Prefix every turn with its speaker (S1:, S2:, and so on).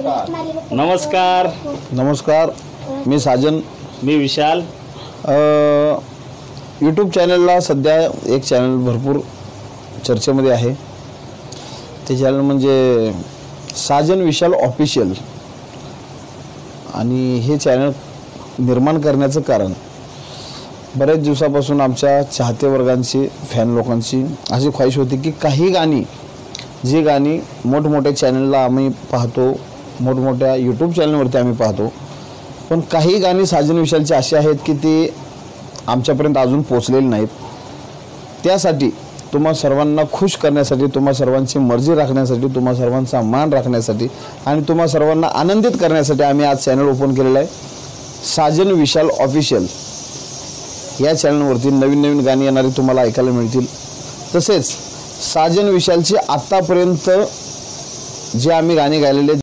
S1: नमस्कार.
S2: नमस्कार. मी साजन.
S1: मी विशाल.
S2: यूट्यूब चॅनलला सध्या एक चॅनल भरपूर चर्चेमध्ये आहे. ते चॅनल म्हणजे साजन विशाल ऑफिशियल. आणि हे चॅनल निर्माण करण्याचं कारण बरेच दिवसापासून आमच्या चाहते वर्गांची, फॅन लोकांची अशी ख्वाहिश होती की काही गाणी, जी गाणी मोठमोठ्या चॅनलला आम्ही पाहतो, मोठमोठ्या यूट्यूब चॅनलवरती आम्ही पाहतो, पण काही गाणी साजन विशालची अशी आहेत की ती आमच्यापर्यंत अजून पोचलेली नाहीत. त्यासाठी तुम्हा सर्वांना खुश करण्यासाठी, तुम्हा सर्वांची मर्जी राखण्यासाठी, तुम्हा सर्वांचा मान राखण्यासाठी आणि तुम्हा सर्वांना आनंदित करण्यासाठी आम्ही आज चॅनल ओपन केलेलं आहे, साजन विशाल ऑफिशियल. या चॅनलवरती नवीन नवीन गाणी येणारी तुम्हाला ऐकायला मिळतील. तसेच साजन विशालची आत्तापर्यंत जे आम्ही गाणी गायलेले